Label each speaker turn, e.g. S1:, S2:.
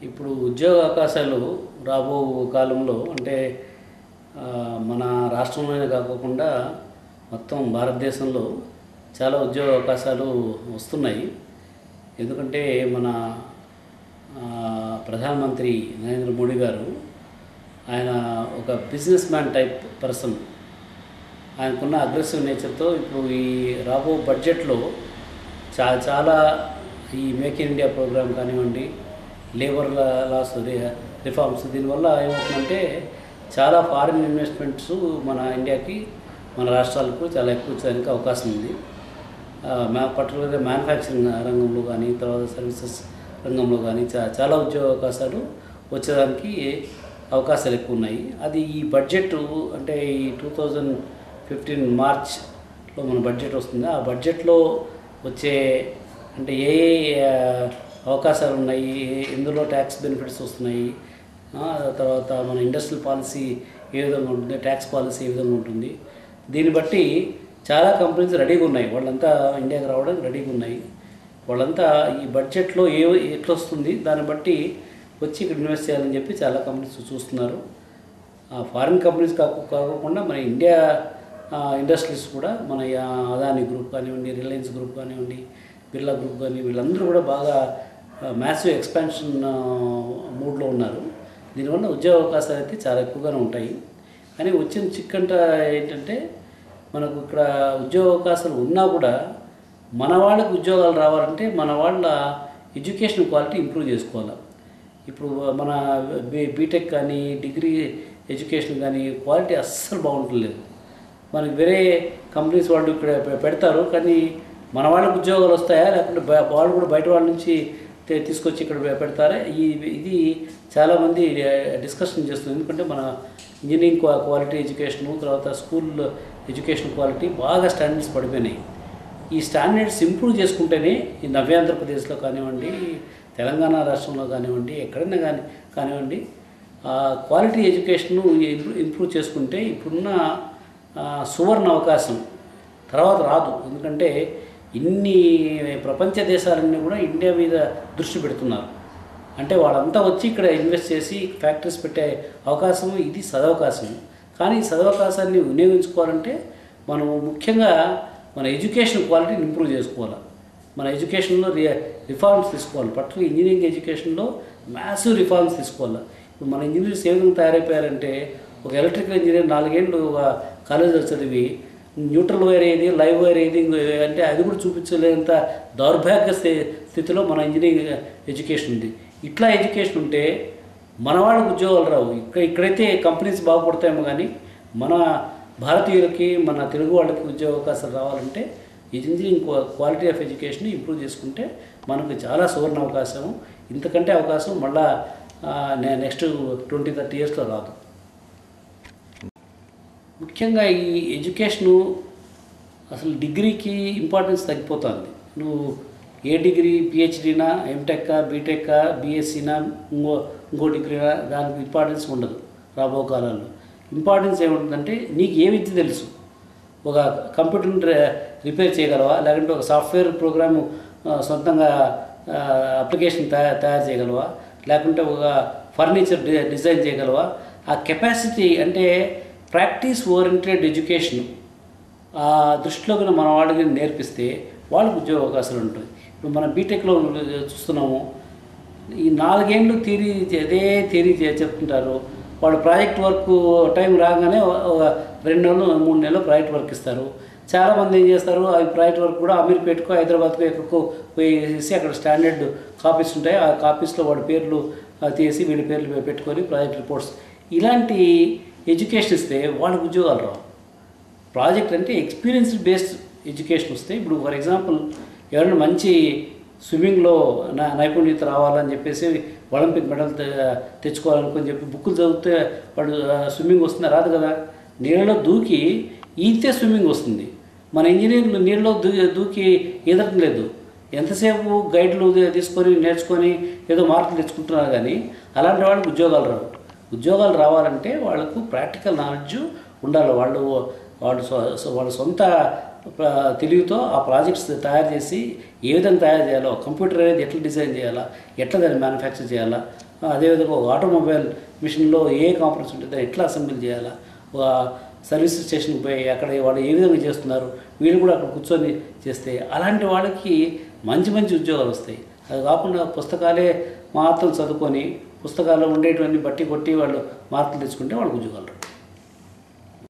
S1: ఇప్పుడు ఉద్యోగ అవకాశాలు రాబో కాలంలో అంటే మన రాష్ట్రంలోనే కాకుండా మొత్తం భారతదేశంలో చాలా ఉద్యోగ అవకాశాలు వస్తున్నాయి. ఎందుకంటే మన ప్రధానమంత్రి నరేంద్ర మోడీ గారు ఆయన ఒక బిజినెస్ మ్యాన్ టైప్ పర్సన్. ఆయనకున్న అగ్రెసివ్ నేచర్తో ఇప్పుడు ఈ రాబో బడ్జెట్లో చాలా ఈ మేక్ ఇన్ ఇండియా ప్రోగ్రామ్ కానివ్వండి, లేబర్ లాస్ రిఫార్మ్స్, దీనివల్ల ఏమవుతుందంటే చాలా ఫారిన్ ఇన్వెస్ట్మెంట్స్ మన ఇండియాకి, మన రాష్ట్రాలకు చాలా ఎక్కువ వచ్చేదానికి అవకాశం ఉంది. పర్టికులర్గా మ్యానుఫ్యాక్చరింగ్ రంగంలో కానీ, తర్వాత సర్వీసెస్ రంగంలో కానీ చాలా ఉద్యోగ అవకాశాలు వచ్చేదానికి అవకాశాలు ఎక్కువ ఉన్నాయి. అది ఈ బడ్జెట్ అంటే ఈ 2015 మార్చ్లో మన బడ్జెట్ వస్తుంది. ఆ బడ్జెట్లో వచ్చే అంటే ఏ అవకాశాలు ఉన్నాయి, ఎందులో ట్యాక్స్ బెనిఫిట్స్ వస్తున్నాయి, తర్వాత మన ఇండస్ట్రియల్ పాలసీ ఏ విధంగా ఉంటుంది, ట్యాక్స్ పాలసీ ఏ విధంగా ఉంటుంది, దీన్ని బట్టి చాలా కంపెనీస్ రెడీగా ఉన్నాయి. వాళ్ళంతా ఇండియాకి రావడానికి రెడీగా ఉన్నాయి. వాళ్ళంతా ఈ బడ్జెట్లో ఎట్లా వస్తుంది దాన్ని బట్టి వచ్చి ఇక్కడ ఇన్వెస్ట్ చేయాలని చెప్పి చాలా కంపెనీస్ చూస్తున్నారు. ఫారిన్ కంపెనీస్ కాకుండా మన ఇండియా ఇండస్ట్రీస్ కూడా, మన అదాని గ్రూప్ కానివ్వండి, రిలయన్స్ గ్రూప్ కానివ్వండి, బిర్లా గ్రూప్ కానీ, వీళ్ళందరూ కూడా బాగా మ్యాసివ్ ఎక్స్పాన్షన్ మూడ్లో ఉన్నారు. దీనివల్ల ఉద్యోగ అవకాశాలు అయితే చాలా ఎక్కువగానే ఉంటాయి. కానీ వచ్చిన చిక్కంట ఏంటంటే, మనకు ఇక్కడ ఉద్యోగ అవకాశాలు ఉన్నా కూడా మన వాళ్ళకి ఉద్యోగాలు రావాలంటే మన వాళ్ళ ఎడ్యుకేషన్ క్వాలిటీ ఇంప్రూవ్ చేసుకోవాలి. ఇప్పుడు మన బీటెక్ కానీ, డిగ్రీ ఎడ్యుకేషన్ కానీ క్వాలిటీ అస్సలు బాగుంటలేదు. మనకి వేరే కంపెనీస్ వాళ్ళు ఇక్కడ పెడతారు, కానీ మన వాళ్ళకి ఉద్యోగాలు వస్తాయా, లేకుంటే వాళ్ళు కూడా బయట వాళ్ళ నుంచి తీసుకొచ్చి ఇక్కడ పెడతారా, ఇది చాలామంది డిస్కషన్ చేస్తుంది. ఎందుకంటే మన ఇంజనీరింగ్ క్వాలిటీ ఎడ్యుకేషను, తర్వాత స్కూల్ ఎడ్యుకేషన్ క్వాలిటీ బాగా స్టాండర్డ్స్ పడిపోయినాయి. ఈ స్టాండర్డ్స్ ఇంప్రూవ్ చేసుకుంటేనే ఈ నవ్యాంధ్రప్రదేశ్లో కానివ్వండి, తెలంగాణ రాష్ట్రంలో కానివ్వండి, ఎక్కడైనా కానివ్వండి, క్వాలిటీ ఎడ్యుకేషను ఇంప్రూవ్ చేసుకుంటే ఇప్పుడున్న సువర్ణ అవకాశం తర్వాత రాదు. ఎందుకంటే ఇన్ని ప్రపంచ దేశాలన్నీ కూడా ఇండియా మీద దృష్టి పెడుతున్నారు. అంటే వాళ్ళంతా వచ్చి ఇక్కడ ఇన్వెస్ట్ చేసి ఫ్యాక్టరీస్ పెట్టే అవకాశం ఇది సదవకాశం. కానీ ఈ సదవకాశాన్ని వినియోగించుకోవాలంటే మనం ముఖ్యంగా మన ఎడ్యుకేషన్ క్వాలిటీని ఇంప్రూవ్ చేసుకోవాలి. మన ఎడ్యుకేషన్లో రిఫార్మ్స్ తీసుకోవాలి. పర్టికులర్ ఇంజనీరింగ్ ఎడ్యుకేషన్లో మ్యాసివ్ రిఫార్మ్స్ తీసుకోవాలి. ఇప్పుడు మన ఇంజనీర్స్ ఏ విధంగా తయారైపోయారంటే, ఒక ఎలక్ట్రికల్ ఇంజనీర్ 4 ఏళ్ళు ఒక కాలేజీలో చదివి న్యూట్రల్ వైర్ ఏది, లైవ్ వైర్ ఏది అంటే అది కూడా చూపించలేనంత దౌర్భాగ్య స్థితిలో మన ఇంజనీరింగ్ ఎడ్యుకేషన్ ఉంది. ఇట్లా ఎడ్యుకేషన్ ఉంటే మన వాళ్ళకి ఉద్యోగాలు రావు. ఇక్కడైతే కంపెనీస్ బాగుపడతాయేమో, కానీ మన భారతీయులకి, మన తెలుగు వాళ్ళకి ఉద్యోగ అవకాశాలు రావాలంటే engineering quality of education improve చేసుకుంటే మనకు చాలా సువర్ణ అవకాశం. ఇంతకంటే అవకాశం మళ్ళా నెక్స్ట్ 20-30 ఇయర్స్లో రాదు. ముఖ్యంగా ఈ ఎడ్యుకేషను అసలు డిగ్రీకి ఇంపార్టెన్స్ తగ్గిపోతుంది. నువ్వు ఏ డిగ్రీ, పిహెచ్డీనా, ఎంటెక్కా, బీటెక్కా, బీఎస్సీనా, ఇంకో డిగ్రీనా, దానికి ఇంపార్టెన్స్ ఉండదు. రాబో కాలంలో ఇంపార్టెన్స్ ఏముంటుందంటే, నీకు ఏ విద్య తెలుసు. ఒక కంప్యూటర్ని రిపేర్ చేయగలవా, లేకుంటే ఒక సాఫ్ట్వేర్ ప్రోగ్రాము సొంతంగా అప్లికేషన్ తయారు చేయగలవా, లేకుంటే ఒక ఫర్నిచర్ డిజైన్ చేయగలవా. ఆ కెపాసిటీ అంటే ప్రాక్టీస్ ఓరియంటెడ్ ఎడ్యుకేషన్ ఆ దృష్టిలో కూడా మన వాళ్ళకి నేర్పిస్తే వాళ్ళకి ఉద్యోగ అవకాశాలు ఉంటాయి. ఇప్పుడు మనం బీటెక్లో చూస్తున్నాము, ఈ 4 ఏళ్ళు అదే థియరీ చెప్తుంటారు. వాళ్ళు ప్రాజెక్ట్ వర్క్ టైం రాగానే 2 నెలలు 3 నెలలు ప్రాజెక్ట్ వర్క్ ఇస్తారు. చాలామంది ఏం చేస్తారు, ఆ ప్రాజెక్ట్ వర్క్ కూడా అమీర్పేటకో, హైదరాబాద్కో, ఎక్కడికో పోయేసి అక్కడ స్టాండర్డ్ కాపీస్ ఉంటాయి. ఆ కాపీస్లో వాడి పేర్లు తీసి వీళ్ళ పేర్లు పెట్టుకొని ప్రాజెక్ట్ రిపోర్ట్స్, ఇలాంటి ఎడ్యుకేషన్ ఇస్తే వాళ్ళకి ఉద్యోగాలు రావు. ప్రాజెక్ట్ అంటే ఎక్స్పీరియన్స్ బేస్డ్ ఎడ్యుకేషన్ వస్తే, ఇప్పుడు ఫర్ ఎగ్జాంపుల్ ఎవరైనా మంచి స్విమ్మింగ్లో నైపుణ్యత రావాలని చెప్పేసి ఒలింపిక్ మెడల్ తెచ్చుకోవాలనుకొని చెప్పి బుక్కులు చదివితే వాడు స్విమ్మింగ్ వస్తుందా? రాదు కదా. నీళ్ళలో దూకి ఈతే స్విమ్మింగ్ వస్తుంది. మన ఇంజనీర్లు నీళ్ళలో దూకి ఈదటం లేదు. ఎంతసేపు గైడ్లు తీసుకొని నేర్చుకొని ఏదో మార్కులు తెచ్చుకుంటున్నారు, కానీ అలాంటి వాళ్ళకి ఉద్యోగాలు రావు. ఉద్యోగాలు రావాలంటే వాళ్ళకు ప్రాక్టికల్ నాలెడ్జ్ ఉండాలి. వాళ్ళ సొంత తెలివితో ఆ ప్రాజెక్ట్స్ తయారు చేసి ఏ విధంగా తయారు చేయాలో, కంప్యూటర్ అనేది ఎట్లా డిజైన్ చేయాలా, ఎట్లా దాన్ని మ్యానుఫ్యాక్చర్ చేయాలా, అదేవిధంగా ఒక ఆటోమొబైల్ మిషన్లో ఏ కాంపనెంట్స్ ఉంటుందో ఎట్లా అసెంబ్లీ చేయాలా, ఒక సర్వీస్ స్టేషన్కి పోయి అక్కడ వాళ్ళు ఏ విధంగా చేస్తున్నారు వీళ్ళు కూడా అక్కడ కూర్చొని చేస్తే అలాంటి వాళ్ళకి మంచి మంచి ఉద్యోగాలు వస్తాయి. అది కాకుండా పుస్తకాలే మాత్రం చదువుకొని పుస్తకాల్లో ఉండేటువంటి బట్టి కొట్టి వాళ్ళు మార్కులు తెచ్చుకుంటే వాళ్ళకి ఉద్యోగాలు